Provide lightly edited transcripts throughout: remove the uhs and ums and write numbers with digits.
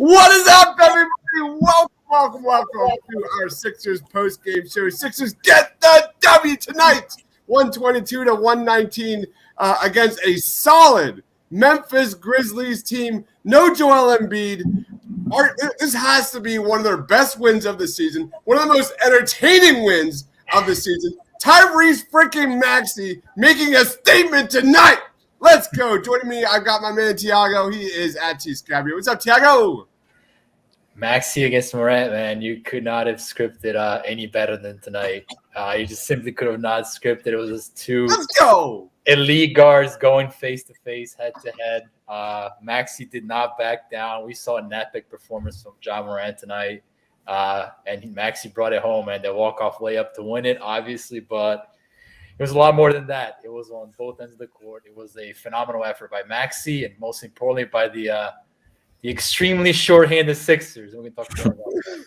What is up, everybody? Welcome to our Sixers post-game show. Sixers get the W tonight, 122-119 against a solid Memphis Grizzlies team. No Joel Embiid. This has to be one of their best wins of the season, one of the most entertaining wins of the season. Tyrese freaking Maxey making a statement tonight. Let's go. Joining me, I've got my man Tiago. He is at T Scabio. What's up, Tiago? Maxey against Morant, man. You could not have scripted any better than tonight. You just simply could have not scripted. It was just two elite guards going face-to-face, head-to-head. Maxey did not back down. We saw an epic performance from Ja Morant tonight. And Maxey brought it home, and they walk-off layup to win it, obviously, but it was a lot more than that. It was on both ends of the court. It was a phenomenal effort by Maxey, and most importantly by the extremely short-handed Sixers. We can talk more about that.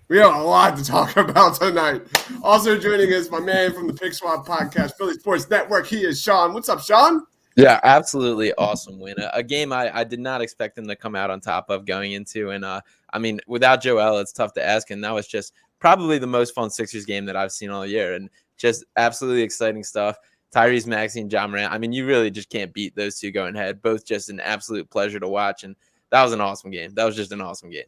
We have a lot to talk about tonight. Also joining us, my man from the Pick Swap Podcast, Philly Sports Network. He is Sean. What's up, Sean? Yeah, absolutely awesome win. A game I did not expect them to come out on top of going into. And, I mean, without Joel, it's tough to ask. And that was just probably the most fun Sixers game that I've seen all year. And just absolutely exciting stuff. Tyrese Maxey and Ja Morant. I mean, you really just can't beat those two going ahead. Both just an absolute pleasure to watch. And that was an awesome game. That was just an awesome game.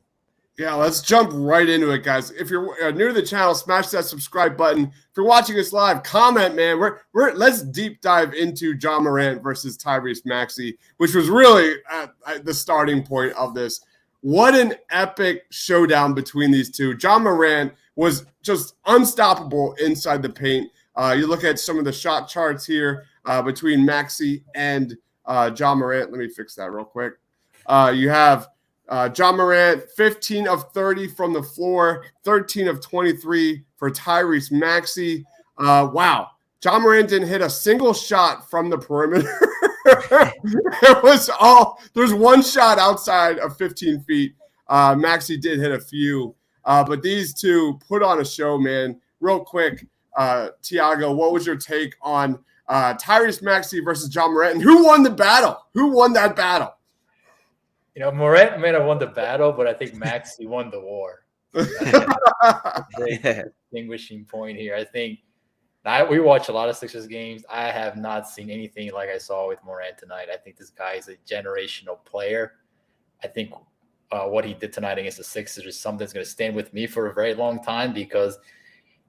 Yeah, let's jump right into it, guys. If you're new to the channel, smash that subscribe button. If you're watching us live, comment, man. Let's deep dive into Ja Morant versus Tyrese Maxey, which was really at the starting point of this. What an epic showdown between these two. Ja Morant was just unstoppable inside the paint. You look at some of the shot charts here between Maxey and Ja Morant. Let me fix that real quick. You have Ja Morant, 15 of 30 from the floor, 13 of 23 for Tyrese Maxey. Wow. Ja Morant didn't hit a single shot from the perimeter. There's one shot outside of 15 feet. Maxey did hit a few. But these two put on a show, man. Real quick, Tiago, what was your take on Tyrese Maxey versus Ja Morant? And who won the battle? Who won that battle? You know, Morant may have won the battle, but I think Maxey won the war. Distinguishing point here. I think we watch a lot of Sixers games. I have not seen anything like I saw with Morant tonight. I think this guy is a generational player. I think what he did tonight against the Sixers is something that's going to stand with me for a very long time because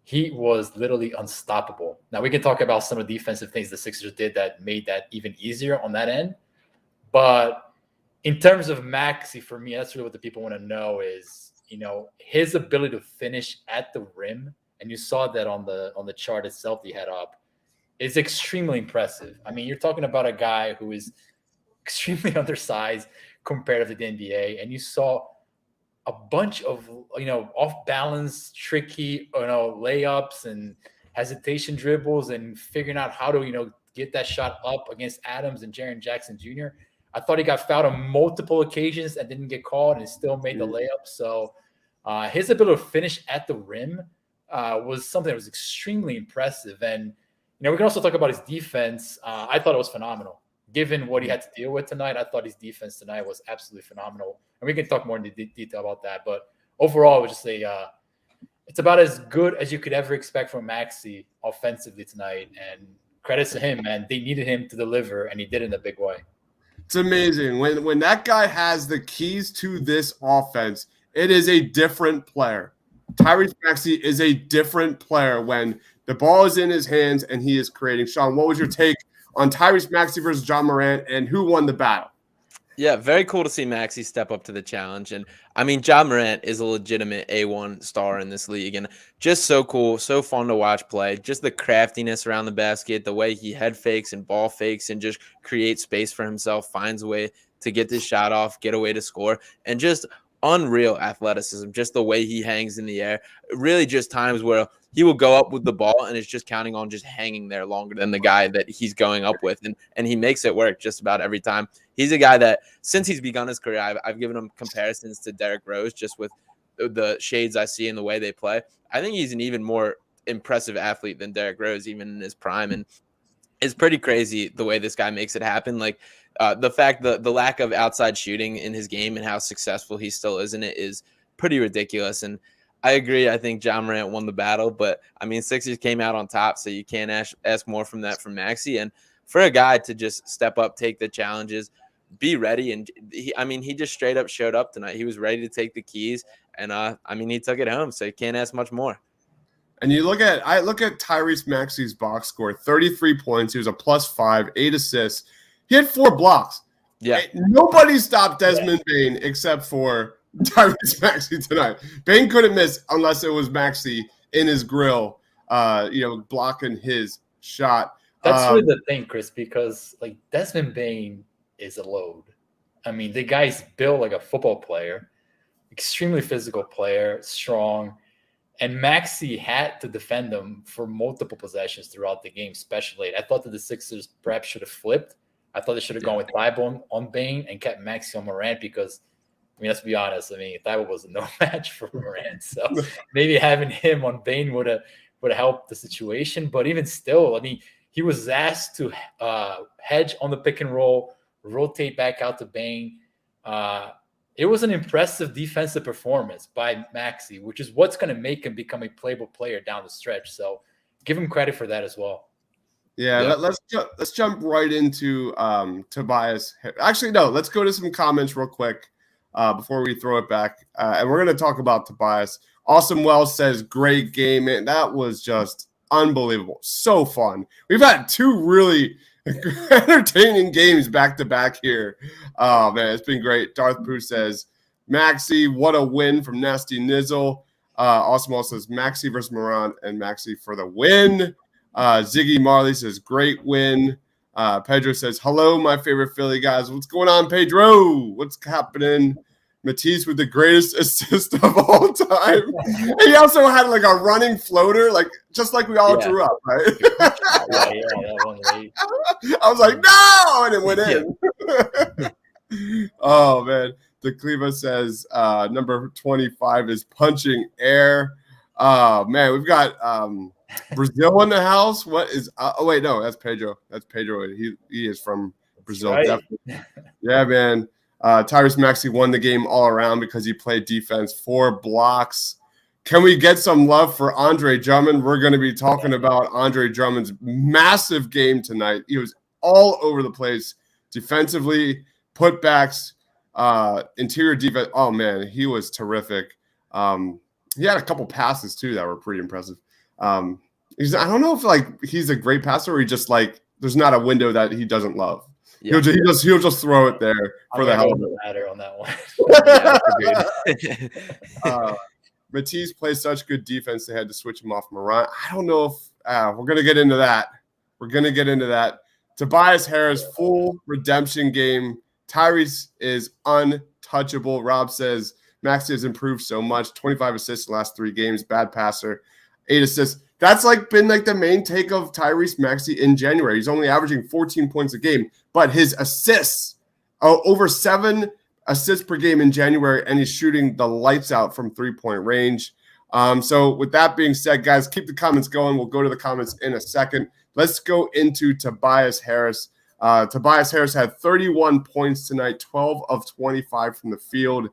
he was literally unstoppable. Now, we can talk about some of the defensive things the Sixers did that made that even easier on that end. But in terms of Maxey, for me, that's really what the people want to know is, you know, his ability to finish at the rim, and you saw that on the chart itself he had up, is extremely impressive. I mean, you're talking about a guy who is extremely undersized compared to the NBA, and you saw a bunch of, you know, off-balance, tricky, you know, layups and hesitation dribbles and figuring out how to, you know, get that shot up against Adams and Jaren Jackson Jr. I thought he got fouled on multiple occasions and didn't get called and still made the layup. So his ability to finish at the rim was something that was extremely impressive. And, you know, we can also talk about his defense. I thought it was phenomenal. Given what he had to deal with tonight, I thought his defense tonight was absolutely phenomenal. And we can talk more in detail about that. But overall, I would just say it's about as good as you could ever expect from Maxey offensively tonight. And credits to him, man. They needed him to deliver, and he did it in a big way. It's amazing. When that guy has the keys to this offense, it is a different player. Tyrese Maxey is a different player when the ball is in his hands and he is creating. Sean, what was your take on Tyrese Maxey versus Ja Morant, and who won the battle? Yeah, very cool to see Maxey step up to the challenge. And, I mean, Ja Morant is a legitimate A1 star in this league. And just so cool, so fun to watch play. Just the craftiness around the basket, the way he head fakes and ball fakes and just creates space for himself, finds a way to get this shot off, get a way to score. And just unreal athleticism, just the way he hangs in the air. Really just times where he will go up with the ball and is just counting on just hanging there longer than the guy that he's going up with. And he makes it work just about every time. He's a guy that, since he's begun his career, I've given him comparisons to Derrick Rose just with the shades I see in the way they play. I think he's an even more impressive athlete than Derrick Rose, even in his prime. And It's pretty crazy the way this guy makes it happen. Like the lack of outside shooting in his game and how successful he still is in it is pretty ridiculous. And I agree. I think Ja Morant won the battle, but I mean, Sixers came out on top, so you can't ask more from that from Maxey. And for a guy to just step up, take the challenges, be ready, and he just straight up showed up tonight. He was ready to take the keys, and he took it home. So you can't ask much more. And I look at Tyrese Maxey's box score: 33 points. He was a +5, 8 assists. He had 4 blocks. Yeah, nobody stopped Desmond Bane except for Tyrese Maxey tonight. Bane couldn't miss unless it was Maxey in his grill, blocking his shot. That's really the thing, Chris, because like Desmond Bane is a load. I mean, the guy's built like a football player, extremely physical player, strong. And Maxey had to defend him for multiple possessions throughout the game, especially. I thought that the Sixers perhaps should have flipped. I thought they should have gone with Thibault on Bane and kept Maxey on Morant because, I mean, let's be honest. I mean, Thibault was no match for Morant. So maybe having him on Bane would have helped the situation. But even still, I mean, he was asked to hedge on the pick and roll, rotate back out to Bane. It was an impressive defensive performance by Maxey, which is what's going to make him become a playable player down the stretch. So give him credit for that as well. Yeah. Let's jump right into Tobias. Actually, no, let's go to some comments real quick before we throw it back. And we're going to talk about Tobias. Awesome Wells says, great game. Man, that was just unbelievable. So fun. We've had 2 really entertaining games back to back here. Oh man, it's been great. Darth Pooh says, Maxey, what a win from Nasty Nizzle. Awesome also says Maxey versus Morant and Maxey for the win. Ziggy Marley says, great win. Pedro says, hello, my favorite Philly guys. What's going on, Pedro? What's happening? Matisse with the greatest assist of all time. And he also had like a running floater, like just like we all drew up, right? That one late. I was like, no, and it went in. Oh man. The Cleva says number 25 is punching air. Oh man, we've got Brazil in the house. What is oh wait, no, that's Pedro. That's Pedro. He is from Brazil. Right. Yeah, man. Tyrese Maxey won the game all around because he played defense, 4 blocks. Can we get some love for Andre Drummond? We're going to be talking about Andre Drummond's massive game tonight. He was all over the place defensively, putbacks, interior defense. Oh, man, he was terrific. He had a couple passes, too, that were pretty impressive. I don't know if he's a great passer or he just there's not a window that he doesn't love. Yeah. He'll just throw it there for the hell of it. On that one. Matisse plays such good defense they had to switch him off Morant. I don't know if we're gonna get into that. Tobias Harris, full redemption game. Tyrese is untouchable. Rob says Maxey has improved so much. 25 assists in the last 3 games. Bad passer. 8 assists. That's been the main take of Tyrese Maxey in January. He's only averaging 14 points a game, but his assists, over 7 assists per game in January, and he's shooting the lights out from 3-point range. So with that being said, guys, keep the comments going. We'll go to the comments in a second. Let's go into Tobias Harris. Tobias Harris had 31 points tonight, 12 of 25 from the field.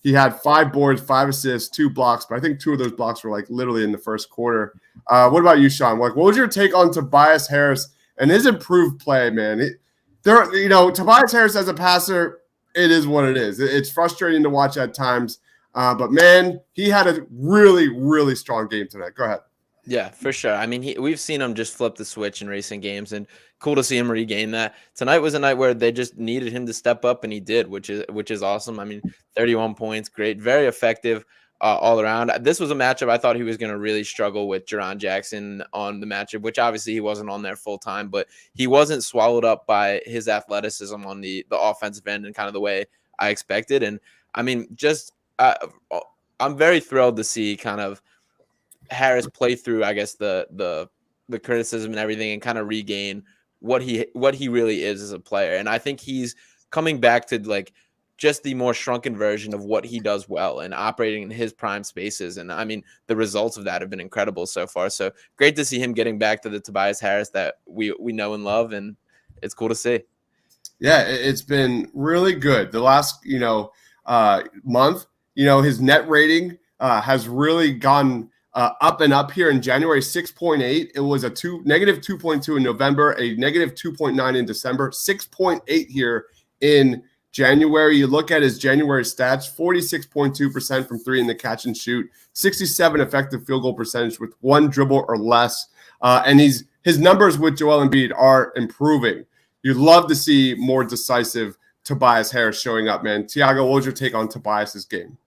He had 5 boards, 5 assists, 2 blocks, but I think 2 of those blocks were literally in the first quarter. What about you, Sean? What was your take on Tobias Harris and his improved play, man? Tobias Harris as a passer, it is what it is. It's frustrating to watch at times, but man, he had a really, really strong game tonight. Go ahead. Yeah, for sure. I mean, we've seen him just flip the switch in recent games, and cool to see him regain that. Tonight was a night where they just needed him to step up, and he did, which is awesome. I mean, 31 points, great, very effective all around. This was a matchup I thought he was going to really struggle with Jaren Jackson on the matchup, which obviously he wasn't on there full time, but he wasn't swallowed up by his athleticism on the offensive end and kind of the way I expected. And I mean, just I'm very thrilled to see kind of Harris play through, I guess, the criticism and everything, and kind of regain what he really is as a player. And I think he's coming back to just the more shrunken version of what he does well and operating in his prime spaces. And I mean, the results of that have been incredible so far. So great to see him getting back to the Tobias Harris that we know and love, and it's cool to see. Yeah, it's been really good. The last, month, his net rating has really gone up and up here in January, 6.8. It was a negative 2.2 in November, a negative 2.9 in December, 6.8 here in January. You look at his January stats, 46.2% from three in the catch and shoot, 67 effective field goal percentage with one dribble or less. And his numbers with Joel Embiid are improving. You'd love to see more decisive Tobias Harris showing up, man. Tiago, what was your take on Tobias's game?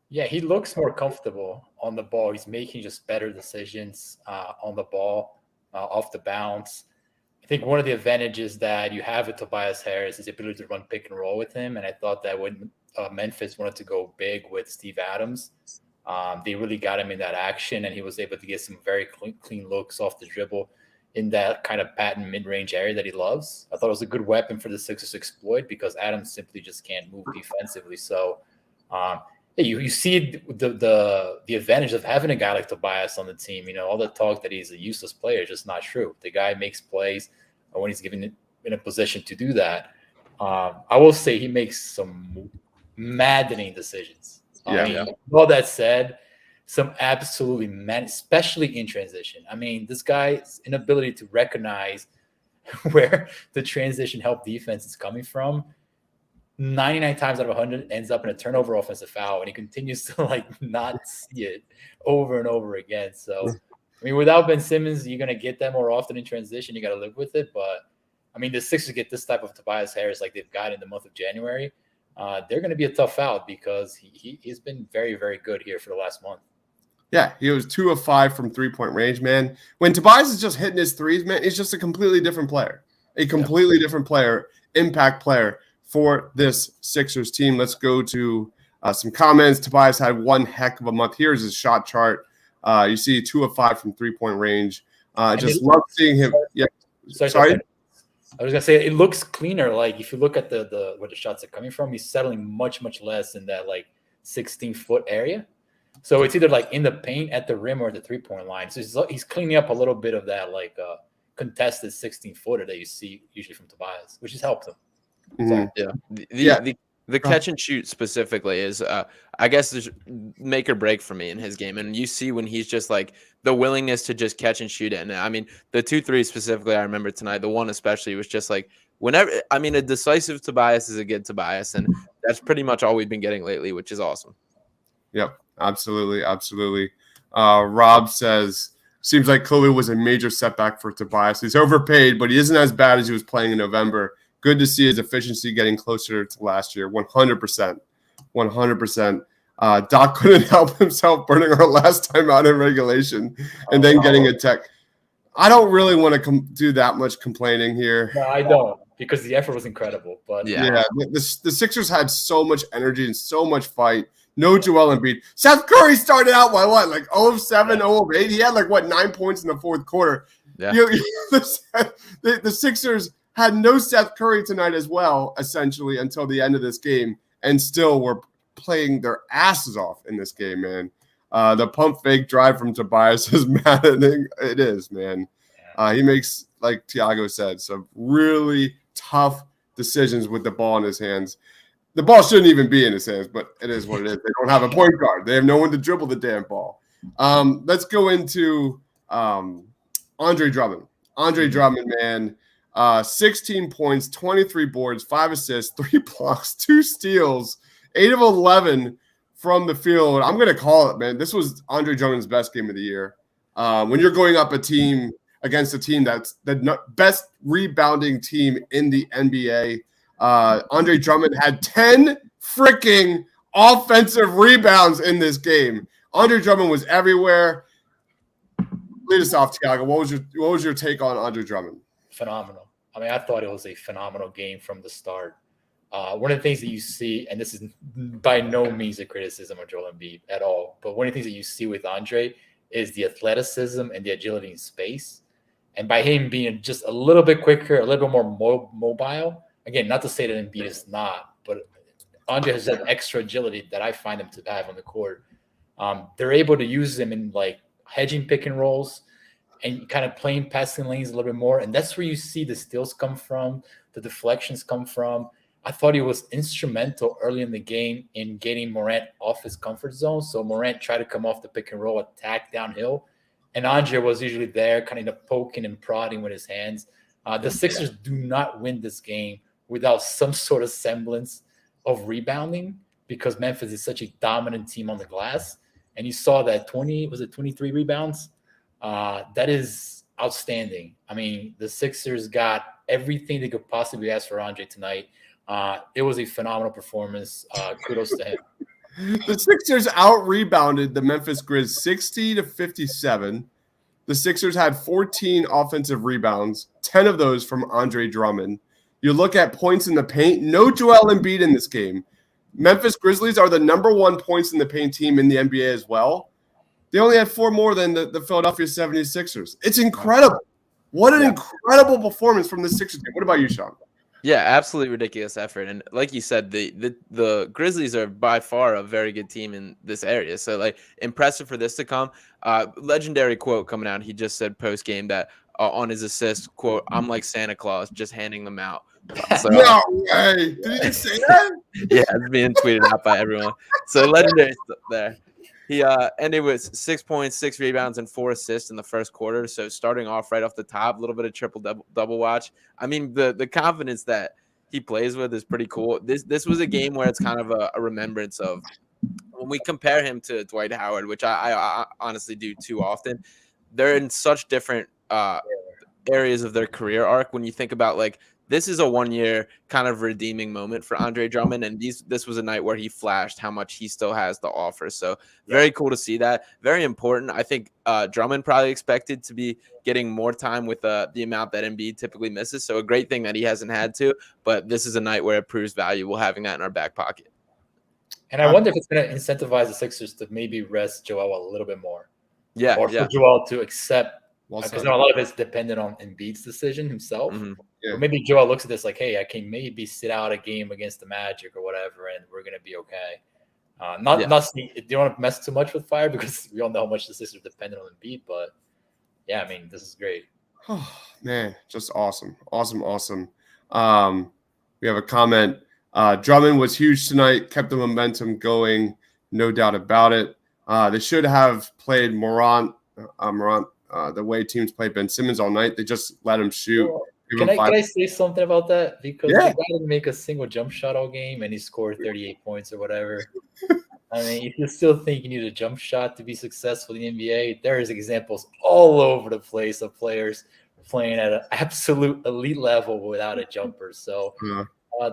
Yeah, he looks more comfortable on the ball. He's making just better decisions on the ball, off the bounce. I think one of the advantages that you have with Tobias Harris is the ability to run pick and roll with him. And I thought that when Memphis wanted to go big with Steve Adams, they really got him in that action, and he was able to get some very clean looks off the dribble in that kind of patent mid-range area that he loves. I thought it was a good weapon for the Sixers to exploit because Adams simply just can't move defensively. So you see the advantage of having a guy like Tobias on the team. All the talk that he's a useless player is just not true. The guy makes plays when he's given in a position to do that. I will say he makes some maddening decisions. All that said, some absolutely mad, especially in transition. I mean, this guy's inability to recognize where the transition help defense is coming from, 99 times out of 100 ends up in a turnover offensive foul, and he continues to not see it over and over again. So, I mean, without Ben Simmons, you're going to get that more often in transition. You got to live with it. But, I mean, the Sixers get this type of Tobias Harris like they've got in the month of January. They're going to be a tough out because he's been very, very good here for the last month. Yeah, he was 2 of 5 from three-point range, man. When Tobias is just hitting his threes, man, he's just a completely different player. Different player, impact player for this Sixers team. Let's go to some comments. Tobias had one heck of a month. Here's his shot chart. You see 2 of 5 from three-point range. Just love seeing him. Yeah, sorry. I was gonna say it looks cleaner. Like if you look at the where the shots are coming from, he's settling much less in that 16-foot area. So it's either in the paint at the rim or the 3-point line. So he's cleaning up a little bit of that contested 16-footer that you see usually from Tobias, which has helped him. Mm-hmm. The catch and shoot specifically is, I guess, there's make or break for me in his game. And you see when he's just the willingness to just catch and shoot it. And I mean, the 2-3 specifically, I remember tonight, the one especially was just whenever, I mean, a decisive Tobias is a good Tobias. And that's pretty much all we've been getting lately, which is awesome. Yep, absolutely. Rob says, seems like clearly was a major setback for Tobias. He's overpaid, but he isn't as bad as he was playing in November. Good to see his efficiency getting closer to last year. 100%. Doc couldn't help himself burning our last time out in regulation and then getting a tech. I don't really want to do that much complaining here. No, I don't, because the effort was incredible. But the Sixers had so much energy and so much fight. No Joel Embiid. Seth Curry started out by 0 of 7, 0 of 8. He had 9 points in the fourth quarter. Yeah. The Sixers had no Seth Curry tonight as well, essentially, until the end of this game, and still were playing their asses off in this game, man. The pump fake drive from Tobias is maddening. It is, man. He makes, like Tiago said, some really tough decisions with the ball in his hands. The ball shouldn't even be in his hands, but it is what it is. They don't have a point guard. They have no one to dribble the damn ball. Let's go into Andre Drummond. Andre Drummond, man. 16 points, 23 boards, 5 assists, 3 blocks, 2 steals, 8 of 11 from the field. I'm going to call it, man. This was Andre Drummond's best game of the year. When you're going up against a team that's the best rebounding team in the NBA, Andre Drummond had 10 freaking offensive rebounds in this game. Andre Drummond was everywhere. Lead us off, Tiago. What was your take on Andre Drummond? Phenomenal. I mean, I thought it was a phenomenal game from the start. One of the things that you see, and this is by no means a criticism of Joel Embiid at all, but one of the things that you see with Andre is the athleticism and the agility in space. And by him being just a little bit quicker, a little bit more mobile, again, not to say that Embiid is not, but Andre has that extra agility that I find him to have on the court. They're able to use him in like hedging pick and rolls and kind of playing passing lanes a little bit more. And that's where you see the steals come from, the deflections come from. I thought he was instrumental early in the game in getting Morant off his comfort zone. So Morant tried to come off the pick and roll, attack downhill. And Andre was usually there kind of poking and prodding with his hands. The Sixers do not win this game without some sort of semblance of rebounding because Memphis is such a dominant team on the glass. And you saw that 23 rebounds? That is outstanding. I mean, the Sixers got everything they could possibly ask for Andre tonight. It was a phenomenal performance. Kudos to him. The Sixers out-rebounded the Memphis Grizz 60-57. The Sixers had 14 offensive rebounds, 10 of those from Andre Drummond. You look at points in the paint, no Joel Embiid in this game. Memphis Grizzlies are the number 1 points in the paint team in the NBA as well. They only had 4 more than the Philadelphia 76ers. It's incredible. What an incredible performance from the Sixers game. What about you, Sean? Yeah, absolutely ridiculous effort. And like you said, the Grizzlies are by far a very good team in this area. So, like, impressive for this to come. Legendary quote coming out. He just said post-game that on his assist, quote, "I'm like Santa Claus, just handing them out." So, no way. Did he just say that? Yeah, it's being tweeted out by everyone. So, legendary there. He ended with 6 points, 6 rebounds, and 4 assists in the first quarter. So starting off right off the top, a little bit of triple-double watch. I mean, the confidence that he plays with is pretty cool. This was a game where it's kind of a remembrance of when we compare him to Dwight Howard, which I honestly do too often. They're in such different areas of their career arc. When you think about, like, this is a 1-year kind of redeeming moment for Andre Drummond, and this was a night where he flashed how much he still has to offer. So very cool to see that. Very important. I think Drummond probably expected to be getting more time with the amount that Embiid typically misses. So a great thing that he hasn't had to, but this is a night where it proves valuable having that in our back pocket. And I wonder if it's going to incentivize the Sixers to maybe rest Joel a little bit more. Yeah. Or for Joel to accept, because a lot of it's dependent on Embiid's decision himself. Mm-hmm. Yeah. Or maybe Joel looks at this like, hey, I can maybe sit out a game against the Magic or whatever, and we're going to be okay. You don't want to mess too much with fire because we all know how much the Sixers are dependent on Embiid. But, yeah, I mean, this is great. Oh, man, just awesome. Awesome. We have a comment. Drummond was huge tonight, kept the momentum going, no doubt about it. They should have played Morant, the way teams play Ben Simmons all night. They just let him shoot. Can I say something about that? Because the guy didn't make a single jump shot all game, and he scored 38 points or whatever. I mean, if you still think you need a jump shot to be successful in the NBA, there is examples all over the place of players playing at an absolute elite level without a jumper. So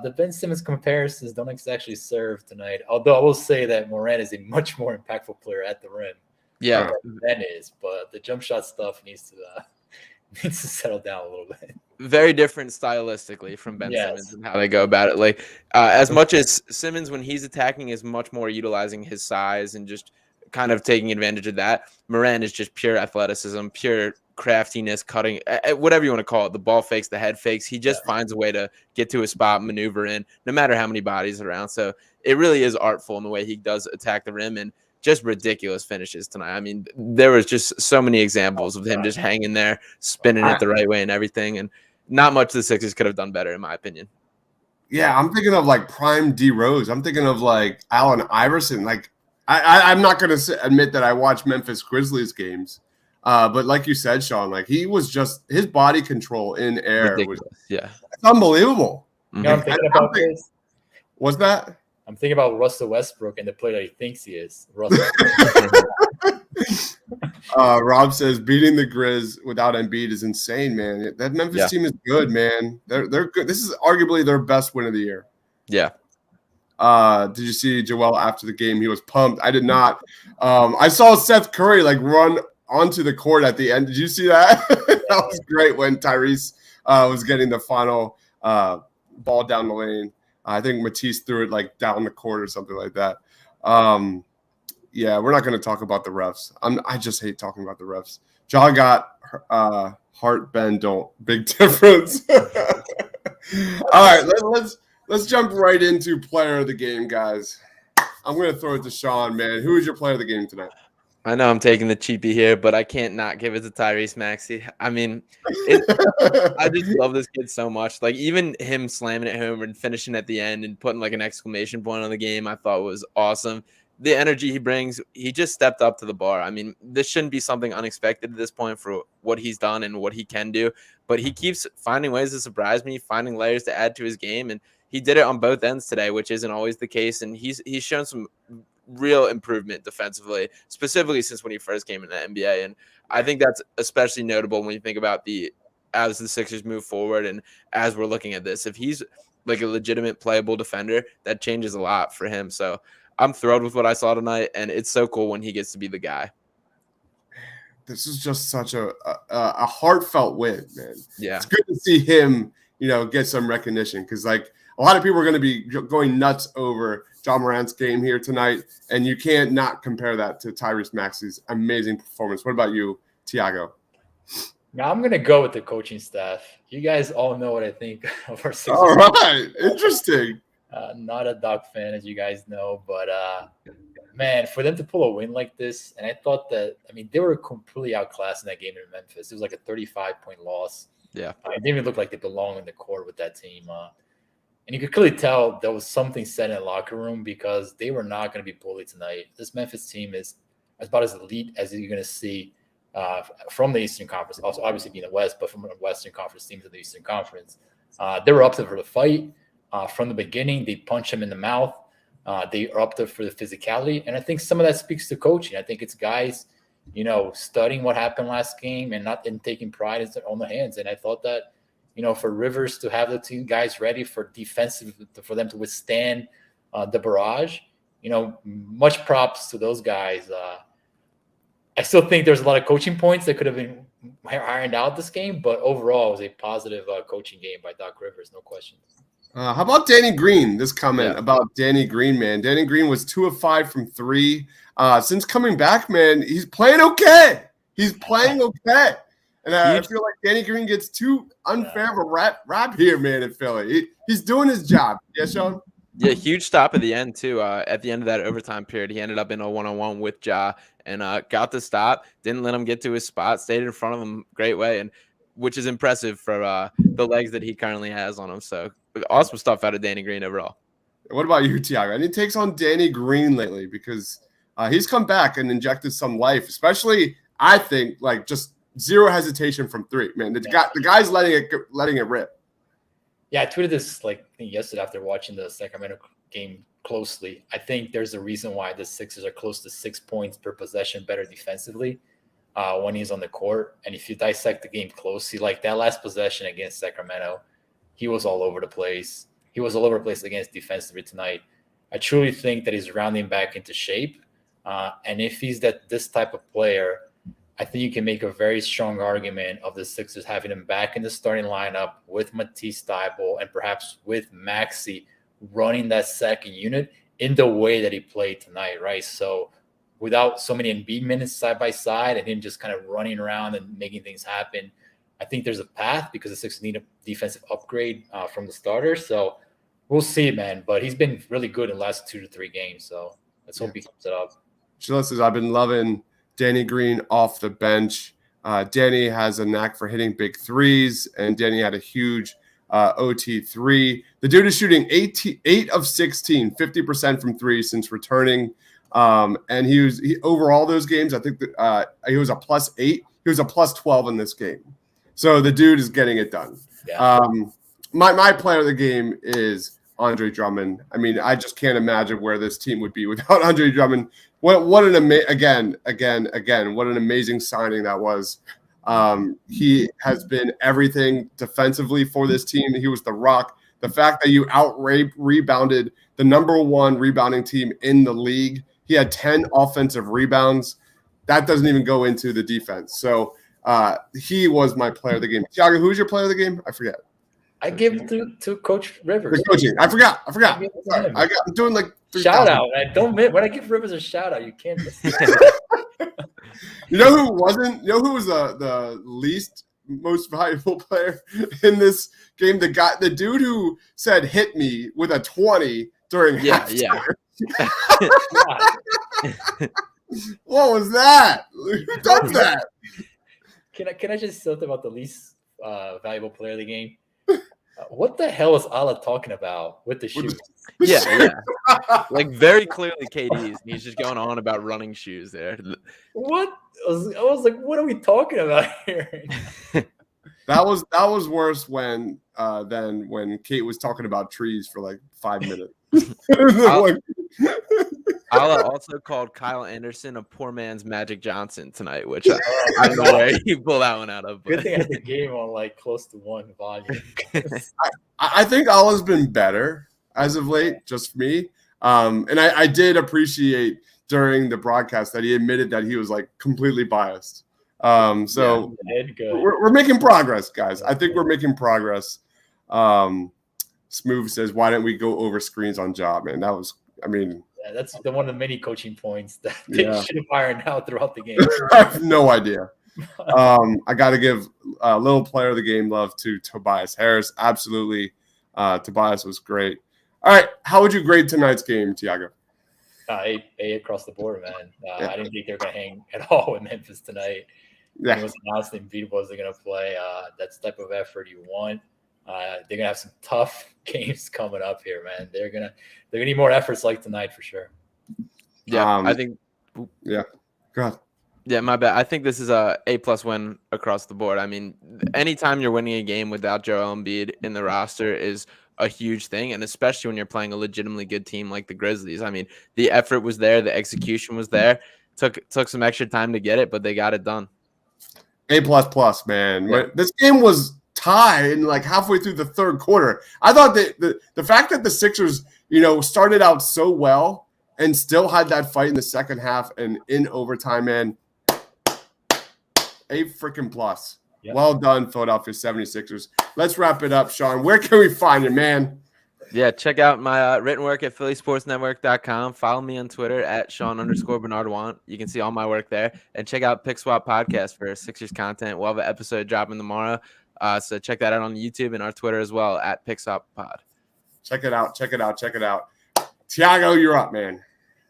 the Ben Simmons comparisons don't actually serve tonight. Although I will say that Morant is a much more impactful player at the rim. Yeah, Ben is, but the jump shot stuff needs to settle down a little bit. Very different stylistically from Ben Simmons and how they go about it. Like as much as Simmons, when he's attacking, is much more utilizing his size and just kind of taking advantage of that. Morant is just pure athleticism, pure craftiness, cutting, whatever you want to call it. The ball fakes, the head fakes. He just finds a way to get to a spot, maneuver in, no matter how many bodies are around. So it really is artful in the way he does attack the rim, and just ridiculous finishes tonight. I mean, there was just so many examples of him just hanging there, spinning it the right way and everything. And not much the Sixers could have done better, in my opinion. Yeah, I'm thinking of like prime D Rose. I'm thinking of like Allen Iverson. Like I'm not going to admit that I watch Memphis Grizzlies games, but like you said, Sean, like he was just his body control in air was it's unbelievable. You know what I'm thinking about this? What's that? I'm thinking about Russell Westbrook and the player that he thinks he is. Russell. Rob says beating the Grizz without Embiid is insane, man. That Memphis team is good, man. They're good. This is arguably their best win of the year. Yeah. Did you see Joel after the game? He was pumped. I did not. I saw Seth Curry like run onto the court at the end. Did you see that? That was great when Tyrese was getting the final ball down the lane. I think Matisse threw it like down the court or something like that. Yeah, we're not going to talk about the refs. I just hate talking about the refs. Ja got heart bend, don't big difference. All right, Let's jump right into player of the game, guys. I'm going to throw it to Sean, man. Who is your player of the game tonight? I know I'm taking the cheapie here, but I can't not give it to Tyrese Maxey. I mean, I just love this kid so much. Like, even him slamming it home and finishing at the end and putting like an exclamation point on the game, I thought was awesome. The energy he brings, he just stepped up to the bar. I mean, this shouldn't be something unexpected at this point for what he's done and what he can do, but he keeps finding ways to surprise me, finding layers to add to his game, and he did it on both ends today, which isn't always the case, and he's shown some real improvement defensively, specifically since when he first came in the NBA. And I think that's especially notable when you think about as the Sixers move forward and as we're looking at this. If he's like a legitimate playable defender, that changes a lot for him. So I'm thrilled with what I saw tonight, and it's so cool when he gets to be the guy. This is just such a heartfelt win, man. Yeah. It's good to see him, get some recognition, because like a lot of people are going to be going nuts over John Morant's game here tonight, and you can't not compare that to Tyrese Maxey's amazing performance. What about you, Tiago? Now I'm going to go with the coaching staff. You guys all know what I think of our Sixers. All right. Interesting. Not a Doc fan, as you guys know, but man, for them to pull a win like this, and I thought that, they were completely outclassed in that game in Memphis. It was like a 35-point loss. Yeah. It didn't even look like they belonged in the court with that team. And you could clearly tell there was something said in the locker room because they were not going to be bullied tonight. This Memphis team is about as elite as you're going to see from the Eastern Conference, also obviously being the West, but from the Western Conference teams of the Eastern Conference. They were up there for the fight from the beginning. They punched him in the mouth. They are up there for the physicality. And I think some of that speaks to coaching. I think it's guys, studying what happened last game and not taking pride in their own hands. And I thought that, for Rivers to have the two guys ready for them to withstand the barrage, much props to those guys. I still think there's a lot of coaching points that could have been ironed out this game, but overall it was a positive coaching game by Doc Rivers, no question. How about Danny Green? This comment about Danny Green, man. Danny Green was 2 of 5 from 3. Since coming back, man, he's playing okay. And I feel like Danny Green gets too unfair of a rap here, man, in Philly. He's doing his job. Yes, Sean? Yeah, huge stop at the end, too. At the end of that overtime period, he ended up in a one-on-one with Ja and got the stop, didn't let him get to his spot, stayed in front of him great way, and which is impressive for the legs that he currently has on him. So awesome stuff out of Danny Green overall. What about you, Tiago? Any takes on Danny Green lately? Because he's come back and injected some life, especially, I think, like just zero hesitation from 3. Man, the guy's letting it rip. Yeah, I tweeted this yesterday after watching the Sacramento game closely. I think there's a reason why the Sixers are close to 6 points per possession better defensively when he's on the court. And if you dissect the game closely, like that last possession against Sacramento, he was all over the place. He was all over the place against defensively tonight. I truly think that he's rounding back into shape. And if he's this type of player, I think you can make a very strong argument of the Sixers having him back in the starting lineup with Matisse Thybulle and perhaps with Maxey running that second unit in the way that he played tonight, right? So without so many Embiid minutes side by side and him just kind of running around and making things happen, I think there's a path because the Sixers need a defensive upgrade from the starters. So we'll see, man. But he's been really good in the last 2 to 3 games. So let's hope he keeps it up. Sheila says, I've been loving Danny Green off the bench. Danny has a knack for hitting big threes, and Danny had a huge OT 3. The dude is shooting 8 of 16, 50% from 3 since returning. And he overall those games, I think that he was a +8. He was a +12 in this game. So the dude is getting it done. Yeah. My player of the game is Andre Drummond. I mean, I just can't imagine where this team would be without Andre Drummond. What an again, what an amazing signing that was. He has been everything defensively for this team. He was the rock. The fact that you rebounded the number 1 rebounding team in the league. He had 10 offensive rebounds. That doesn't even go into the defense. So he was my player of the game. Tiago, who's your player of the game? I forget. I gave it to Coach Rivers. The coaching. I forgot. I'm doing like 3, shout out. When I give Rivers a shout out, you can't. You know who wasn't? You know who was the least most valuable player in this game. The dude who said hit me with a 20 during halftime. What was that? Who does that? Can I just say something about the least valuable player of the game? What the hell is Allah talking about with the shoes? Yeah. Like very clearly KD's. He's just going on about running shoes there. What? I was like, what are we talking about here? That was worse than when Kate was talking about trees for like 5 minutes. Allah also called Kyle Anderson a poor man's Magic Johnson tonight, which I don't know where he pulled that one out of. But. Good thing I had the game on like close to 1 volume. I think Allah's been better as of late, just for me. And I did appreciate during the broadcast that he admitted that he was like completely biased. So we're making progress, guys. I think we're making progress. Smooth says, why didn't we go over screens on job, man? That was, that's one of the many coaching points that they should have ironed out throughout the game. I have no idea. I got to give a little player of the game love to Tobias Harris. Absolutely. Tobias was great. All right. How would you grade tonight's game, Tiago? A across the board, man. I didn't think they were going to hang at all with Memphis tonight. Yeah. It was announced that Embiid wasn't going to play. That's the type of effort you want. They're going to have some tough games coming up here, man. They're gonna need more efforts like tonight for sure. Yeah, I think. Yeah. Go ahead. Yeah, my bad. I think this is a A+ win across the board. I mean, anytime you're winning a game without Joel Embiid in the roster is a huge thing, and especially when you're playing a legitimately good team like the Grizzlies. I mean, the effort was there, the execution was there. Took some extra time to get it, but they got it done. A++, man. Yeah. This game was tied in like halfway through the third quarter. I thought that the fact that the Sixers, started out so well and still had that fight in the second half and in overtime, man. A freaking plus. Yep. Well done, Philadelphia 76ers. Let's wrap it up, Sean. Where can we find you, man? Yeah, check out my written work at phillysportsnetwork.com. Follow me on Twitter at Sean_Bernard1. You can see all my work there. And check out Pick Swap Podcast for Sixers content. We'll have an episode dropping tomorrow. So check that out on YouTube and our Twitter as well at Pick Swap Pod. Check it out. Tiago, you're up, man.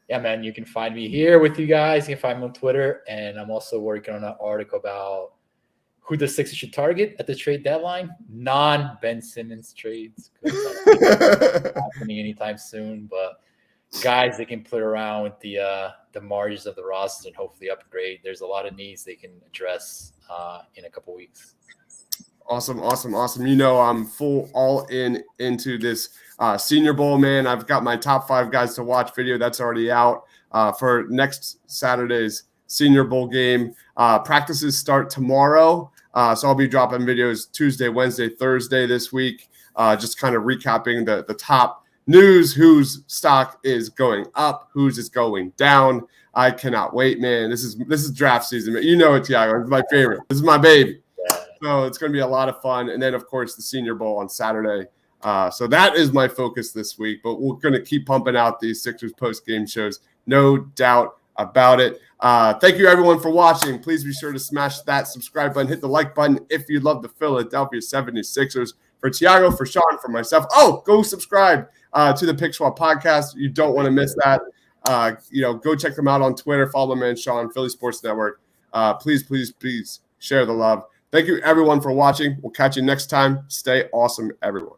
Yeah, man. You can find me here with you guys. You can find me on Twitter. And I'm also working on an article about who the Sixers should target at the trade deadline. Non-Ben Simmons trades. Not happening anytime soon. But guys, they can play around with the margins of the roster and hopefully upgrade. There's a lot of needs they can address in a couple weeks. Awesome. I'm full all into this Senior Bowl, man. I've got my top 5 guys to watch video. That's already out for next Saturday's Senior Bowl game. Practices start tomorrow. So I'll be dropping videos Tuesday, Wednesday, Thursday this week. Just kind of recapping the top news, whose stock is going up, whose is going down. I cannot wait, man. This is draft season. You know it, Tiago. It's my favorite. This is my baby. So it's going to be a lot of fun. And then, of course, the Senior Bowl on Saturday. So that is my focus this week. But we're going to keep pumping out these Sixers post-game shows. No doubt about it. Thank you, everyone, for watching. Please be sure to smash that subscribe button. Hit the like button if you love the Philadelphia 76ers. For Tiago, for Sean, for myself. Oh, go subscribe to the Pick Swap Podcast. You don't want to miss that. Go check them out on Twitter. Follow them and Sean, Philly Sports Network. Please share the love. Thank you, everyone, for watching. We'll catch you next time. Stay awesome, everyone.